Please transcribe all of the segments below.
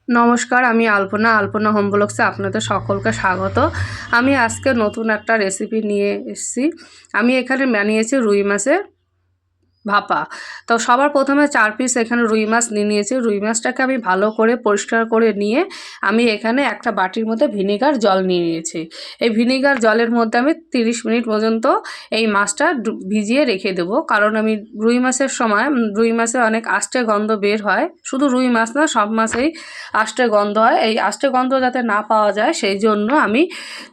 নমস্কার, আমি আলপনা হোম ব্লগসে আপনাদের সকলকে স্বাগত। আমি আজকে নতুন একটা রেসিপি নিয়ে এসেছি। আমি এখানে বানিয়েছি রুই মাছের ভাপা। তো সবার প্রথমে 4 পিস এখানে রুই মাছ নিয়ে নিয়েছি। রুই মাছটাকে আমি ভালো করে পরিষ্কার করে নিয়ে আমি এখানে একটা বাটির মধ্যে ভিনেগার জল নিয়ে নিয়েছি। এই ভিনেগার জলের মধ্যে আমি 30 মিনিট পর্যন্ত এই মাছটা ভিজিয়ে রেখে দেবো। কারণ আমি রুই মাছের সময় রুই মাছে অনেক আষ্টে গন্ধ বের হয়। শুধু রুই মাছ না, সব মাছেই আষ্টে গন্ধ হয়। এই আষ্টে গন্ধ যাতে না পাওয়া যায় সেই জন্য আমি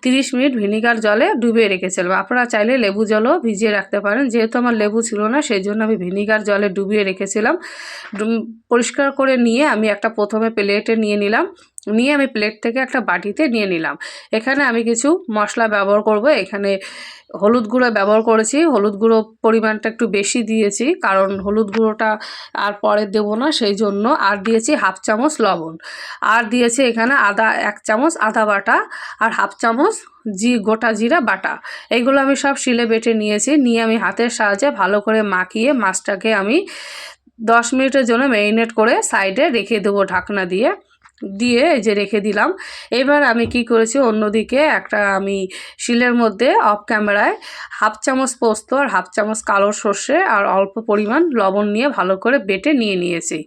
30 মিনিট ভিনেগার জলে ডুবিয়ে রেখেছিলাম। আপনারা চাইলে লেবু জলও ভিজিয়ে রাখতে পারেন। যেহেতু আমার লেবু ছিল না সেই জন্য আমি ভিনেগার জলে ডুবিয়ে রেখেছিলাম। পরিষ্কার করে নিয়ে আমি একটা প্রথমে প্লেটে নিয়ে নিলাম। নিয়ে আমি প্লেট থেকে একটা বাটিতে নিয়ে নিলাম। এখানে আমি কিছু মশলা ব্যবহার করব। এখানে হলুদ গুঁড়ো ব্যবহার করেছি। হলুদ গুঁড়ো পরিমাণটা একটু বেশি দিয়েছি, কারণ হলুদ গুঁড়োটা আর পরে দেবো না সেই জন্য। আর দিয়েছি হাফ চামচ লবণ। আর দিয়েছি এখানে 1 চামচ আদা বাটা আর হাফ চামচ গোটা জিরা বাটা। এইগুলো আমি সব শিলে বেটে নিয়েছি। নিয়ে আমি হাতের সাহায্যে ভালো করে মাখিয়ে মাছটাকে আমি 10 মিনিটের জন্য ম্যারিনেট করে সাইডে রেখে দেবো ঢাকনা দিয়ে। এই যে রেখে দিলাম। এবার আমি কি করেছি, অন্যদিকে আমি শিলের মধ্যে অফ ক্যামেরায় হাফ চামচ পোস্ত আর হাফ চামচ কালো সর্ষে আর অল্প পরিমাণ লবণ নিয়ে ভালো করে বেটে নিয়েছি।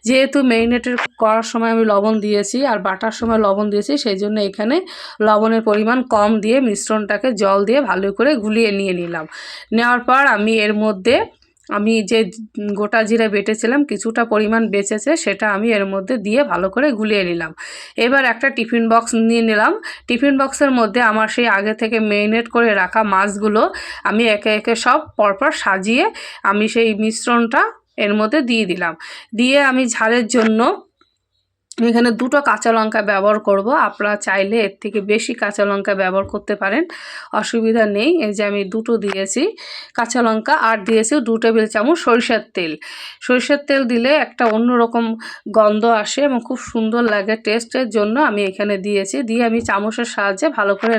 যেহেতু ম্যারিনেটের করার সময় আমি লবণ দিয়েছি আর বাটার সময় লবণ দিয়েছি, সেই জন্য এখানে লবণের পরিমাণ কম দিয়ে মিশ্রণটাকে জল দিয়ে ভালো করে গুলিয়ে নিলাম। নেওয়ার পর আমি এর মধ্যে যে গোটা জিরা বেটেছিলাম কিছুটা পরিমাণ বেঁচেছে, সেটা আমি এর মধ্যে দিয়ে ভালো করে গুলিয়ে নিলাম। এবার একটা টিফিন বক্স নিয়ে নিলাম। টিফিন বক্সের মধ্যে আমার সেই আগে থেকে ম্যারিনেট করে রাখা মাছগুলো আমি একে একে সব পরপর সাজিয়ে আমি সেই মিশ্রণটা এর মধ্যে দিয়ে দিলাম। দিয়ে আমি ঝালের জন্য এখানে 2টো কাঁচা লঙ্কা ব্যবহার করব। আপনারা চাইলে এর থেকে বেশি কাঁচা লঙ্কা ব্যবহার করতে পারেন, অসুবিধা নেই। এই যে আমি 2টো দিয়েছি কাঁচা লঙ্কা। আর দিয়েছি 2 টেবিল চামচ সরিষার তেল। সরিষার তেল দিলে একটা অন্যরকম গন্ধ আসে এবং খুব সুন্দর লাগে, টেস্টের জন্য আমি এখানে দিয়েছি। দিয়ে আমি চামচের সাহায্যে ভালো করে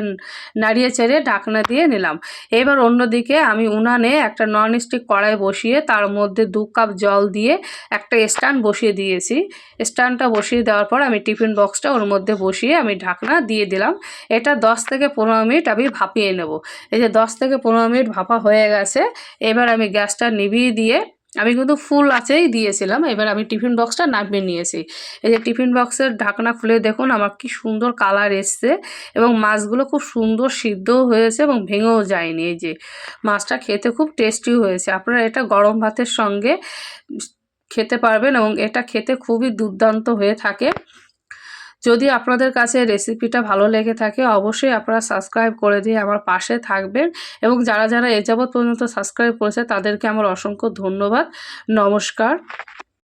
নাড়িয়ে চেড়ে ঢাকনা দিয়ে নিলাম। এবার অন্যদিকে আমি উনানে একটা ননস্টিক কড়াই বসিয়ে তার মধ্যে 2 কাপ জল দিয়ে একটা স্ট্যান্ড বসিয়ে দিয়েছি। স্ট্যান্ডটা বসিয়ে দেওয়ার পর আমি টিফিন বক্সটা ওর মধ্যে বসিয়ে আমি ঢাকনা দিয়ে দিলাম। এটা 10 থেকে 15 মিনিট আমি ভাপিয়ে নেব। এই যে 10 থেকে 15 মিনিট ভাপা হয়ে গেছে। এবার আমি গ্যাসটা নিভিয়ে দিয়ে, আমি কিন্তু ফুল আঁচেই দিয়েছিলাম, এবার আমি টিফিন বক্সটা নামিয়ে নিয়েছি। এই যে টিফিন বক্সের ঢাকনা খুলে দেখুন আমার কি সুন্দর কালার এসছে এবং মাছগুলো খুব সুন্দর সিদ্ধও হয়েছে এবং ভেঙেও যায়নি। এই যে মাছটা খেতে খুব টেস্টিও হয়েছে। আপনারা এটা গরম ভাতের সঙ্গে খেতে পারবেন এবং এটা খেতে খুবই দুর্দান্ত হয়ে থাকে। যদি আপনাদের কাছে রেসিপিটা ভালো লেগে থাকে অবশ্যই আপনারা সাবস্ক্রাইব করে দিয়ে আমার পাশে থাকবেন, এবং যারা এ যাবৎ পর্যন্ত সাবস্ক্রাইব করেছে তাদেরকে আমার অসংখ্য ধন্যবাদ। নমস্কার।